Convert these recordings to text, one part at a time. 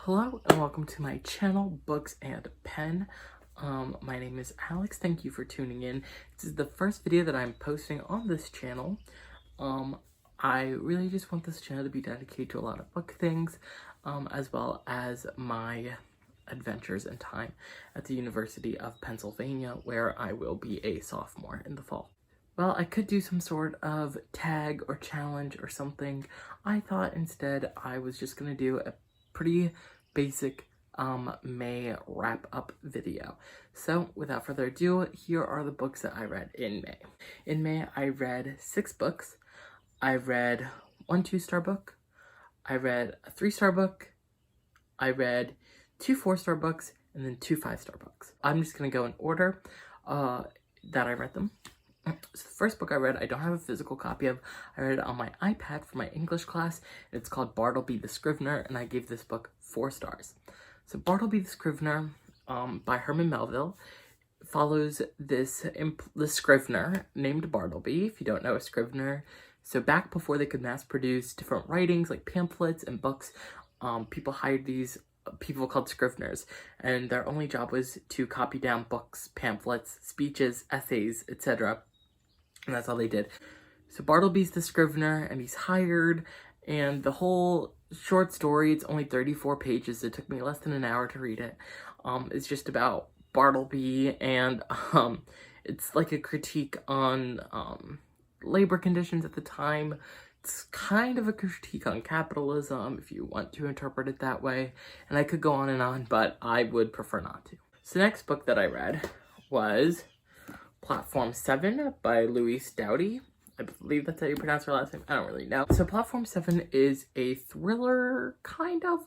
Hello and welcome to my channel, Books and Pen. My name is Alex. Thank you for tuning in. This is the first video that I'm posting on this channel. I really just want this channel to be dedicated to a lot of book things, as well as my adventures and time at the University of Pennsylvania, where I will be a sophomore in the fall. Well, I could do some sort of tag or challenge or something. I thought instead I was just gonna do a pretty basic May wrap-up video. So without further ado, here are the books that I read in May. In May, I read 6 books. I read 1 2-star book. I read a 3-star book. I read 2 4-star books and then 2 5-star books. I'm just gonna go in order that I read them. So the first book I read, I don't have a physical copy of. I read it on my iPad for my English class. It's called Bartleby the Scrivener, and I gave this book 4 stars. So Bartleby the Scrivener by Herman Melville follows this scrivener named Bartleby, if you don't know a scrivener. So back before they could mass produce different writings like pamphlets and books, people hired these people called scriveners, and their only job was to copy down books, pamphlets, speeches, essays, etc. And that's all they did. So Bartleby's the scrivener, and he's hired, and the whole short story, it's only 34 pages. It took me less than an hour to read it. It's just about Bartleby, and it's like a critique on labor conditions at the time. It's kind of a critique on capitalism, if you want to interpret it that way. And I could go on, but I would prefer not to. So the next book that I read was Platform 7 by Louise Doughty. I believe that's how you pronounce her last name. I don't really know. So Platform 7 is a thriller, kind of.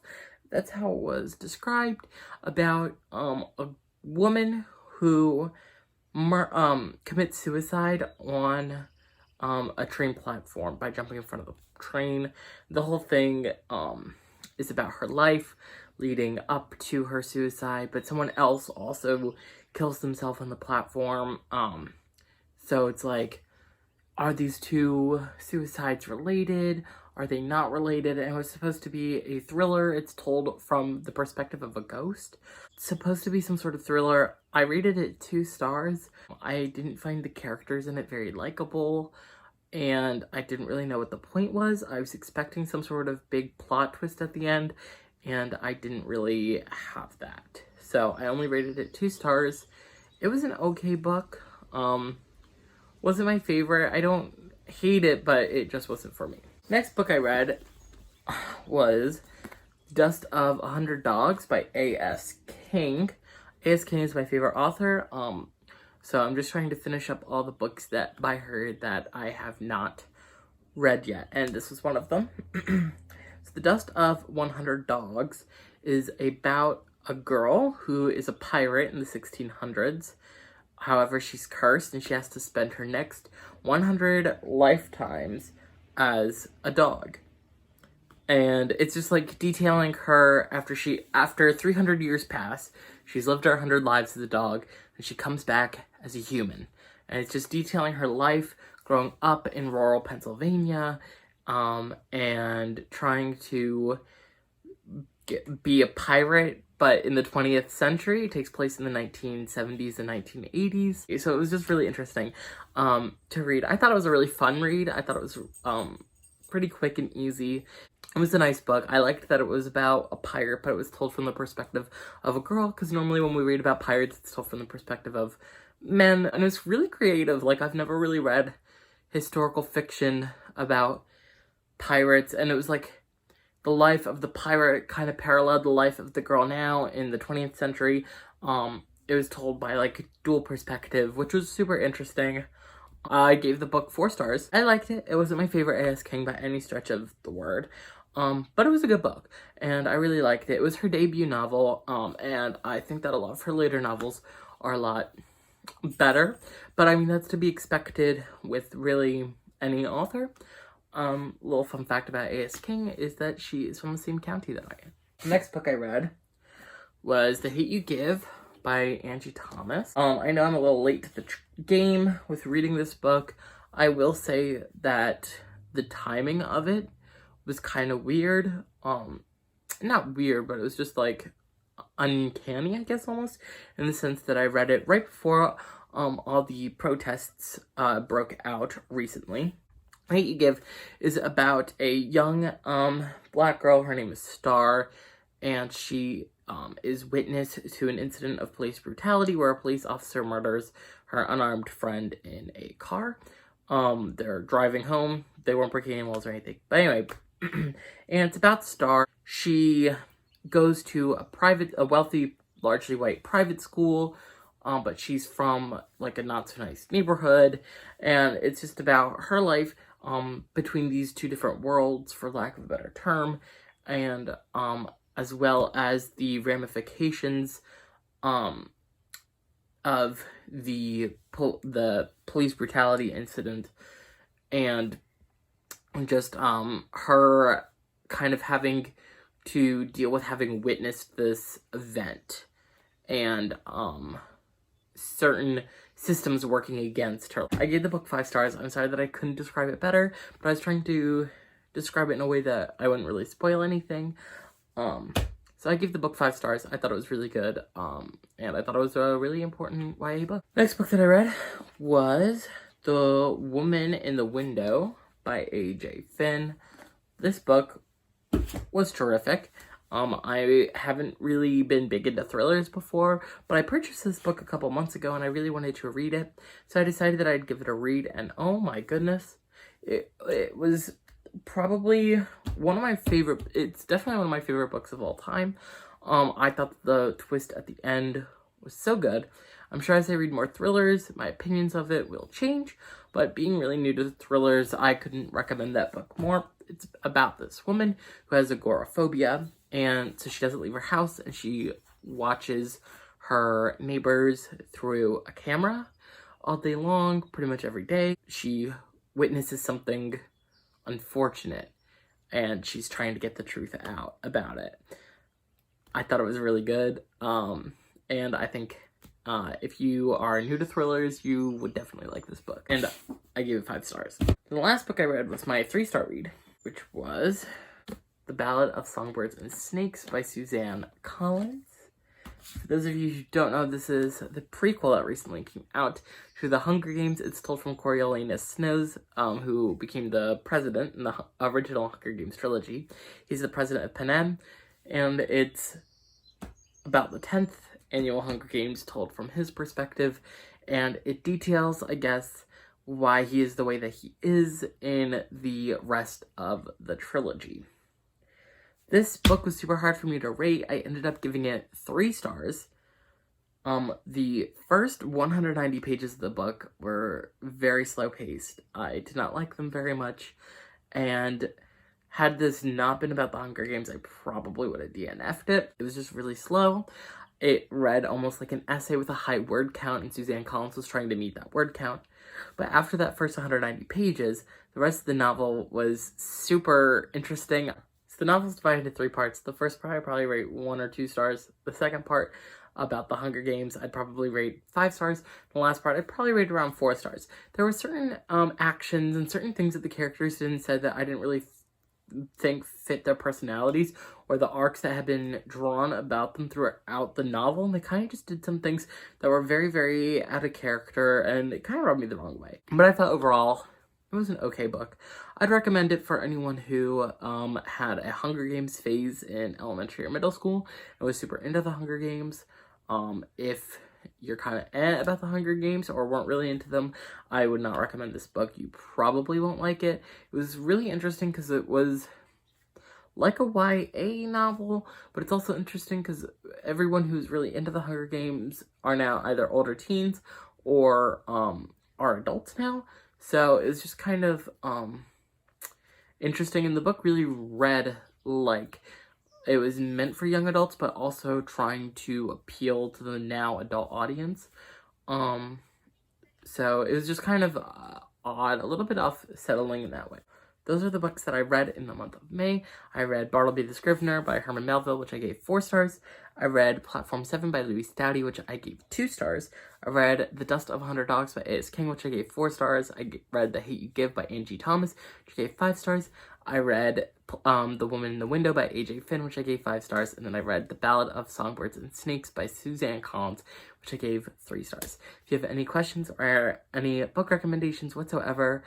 That's how it was described, about a woman who commits suicide on a train platform by jumping in front of the train. The whole thing is about her life leading up to her suicide, but someone else also kills themselves on the platform. So it's like, are these two suicides related? Are they not related? And it was supposed to be a thriller. It's told from the perspective of a ghost. It's supposed to be some sort of thriller. I rated it 2 stars. I didn't find the characters in it very likable, and I didn't really know what the point was. I was expecting some sort of big plot twist at the end, and I didn't really have that. So I only rated it 2 stars. It was an okay book. Wasn't my favorite. I don't hate it, but it just wasn't for me. Next book I read was Dust of 100 Dogs by A.S. King. A.S. King is my favorite author. So I'm just trying to finish up all the books that by her that I have not read yet, and this was one of them. So The Dust of 100 Dogs is about a girl who is a pirate in the 1600s. However, she's cursed and she has to spend her next 100 lifetimes as a dog. And it's just like detailing her after 300 years pass, she's lived her 100 lives as a dog, and she comes back as a human. And it's just detailing her life growing up in rural Pennsylvania, and trying to be a pirate, but in the 20th century. It takes place in the 1970s and 1980s. So it was just really interesting to read. I thought it was a really fun read. I thought it was pretty quick and easy. It was a nice book. I liked that it was about a pirate, but it was told from the perspective of a girl, because normally when we read about pirates, it's told from the perspective of men, and it's really creative. Like, I've never really read historical fiction about pirates, and it was like the life of the pirate kind of paralleled the life of the girl now in the 20th century. It was told by like dual perspective, which was super interesting. I gave the book 4 stars. I liked it. It wasn't my favorite A.S. King by any stretch of the word. But it was a good book, and I really liked it. It was her debut novel, and I think that a lot of her later novels are a lot better. But I mean, that's to be expected with really any author. Little fun fact about A.S. King is that she is from the same county that I am. The next book I read was The Hate You Give by Angie Thomas. I know I'm a little late to the game with reading this book. I will say that the timing of it was kind of weird. not weird, but it was just like uncanny, I guess, almost, in the sense that I read it right before all the protests broke out recently. Hate You Give is about a young black girl. Her name is Star, and she is witness to an incident of police brutality where a police officer murders her unarmed friend in a car. They're driving home. They weren't breaking any walls or anything. But anyway, and it's about Star. She goes to a wealthy, largely white private school, but she's from like a not so nice neighborhood, and it's just about her life between these two different worlds, for lack of a better term, and as well as the ramifications of the police brutality incident, and just her kind of having to deal with having witnessed this event, and certain systems working against her. I gave the book 5 stars. I'm sorry that I couldn't describe it better, but I was trying to describe it in a way that I wouldn't really spoil anything. So I gave the book 5 stars. I thought it was really good, and I thought it was a really important YA book. Next book that I read was The Woman in the Window by A.J. Finn. This book was terrific. I haven't really been big into thrillers before, but I purchased this book a couple months ago and I really wanted to read it. So I decided that I'd give it a read, and oh my goodness, it was probably one of my favorite, it's definitely one of my favorite books of all time. I thought the twist at the end was so good. I'm sure as I read more thrillers, my opinions of it will change, but being really new to thrillers, I couldn't recommend that book more. It's about this woman who has agoraphobia, and so she doesn't leave her house, and she watches her neighbors through a camera all day long, pretty much every day. She witnesses something unfortunate, and she's trying to get the truth out about it. I thought it was really good, and I think if you are new to thrillers, you would definitely like this book, and I gave it 5 stars. The last book I read was my 3-star read, which was The Ballot of Songbirds and Snakes by Suzanne Collins. For those of you who don't know, this is the prequel that recently came out to The Hunger Games. It's told from Coriolanus Snows, who became the president in the original Hunger Games trilogy. He's the president of Penn, and it's about the 10th annual Hunger Games told from his perspective, and it details, I guess, why he is the way that he is in the rest of the trilogy. This book was super hard for me to rate. I ended up giving it 3 stars. The first 190 pages of the book were very slow-paced. I did not like them very much, and had this not been about the Hunger Games, I probably would have DNF'd it. It was just really slow. It read almost like an essay with a high word count, and Suzanne Collins was trying to meet that word count. But after that first 190 pages, the rest of the novel was super interesting. So the novel's divided into 3 parts. The first part I'd probably rate 1 or 2 stars. The second part, about the Hunger Games, I'd probably rate 5 stars. The last part, I'd probably rate around 4 stars. There were certain actions and certain things that the characters did and said that I didn't really think fit their personalities or the arcs that had been drawn about them throughout the novel, and they kind of just did some things that were very, very out of character, and it kind of rubbed me the wrong way. But I thought overall it was an okay book. I'd recommend it for anyone who had a Hunger Games phase in elementary or middle school and was super into the Hunger Games. If you're kind of about the Hunger Games or weren't really into them, I would not recommend this book. You probably won't like it. It was really interesting because it was like a YA novel, but it's also interesting because everyone who's really into the Hunger Games are now either older teens or are adults now. So it's just kind of interesting, and the book really read like it was meant for young adults, but also trying to appeal to the now adult audience. So it was just kind of odd, a little bit unsettling in that way. those are the books that I read in the month of May. I read Bartleby the Scrivener by Herman Melville, which I gave 4 stars. I read Platform 7 by Louise Doughty, which I gave 2 stars. I read The Dust of 100 Dogs by A.S. King, which I gave 4 stars. I read The Hate You Give by Angie Thomas, which I gave 5 stars. I read The Woman in the Window by A.J. Finn, which I gave 5 stars. And then I read The Ballad of Songbirds and Snakes by Suzanne Collins, which I gave 3 stars. If you have any questions or any book recommendations whatsoever,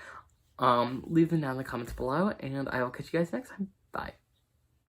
leave them down in the comments below, and I will catch you guys next time. Bye.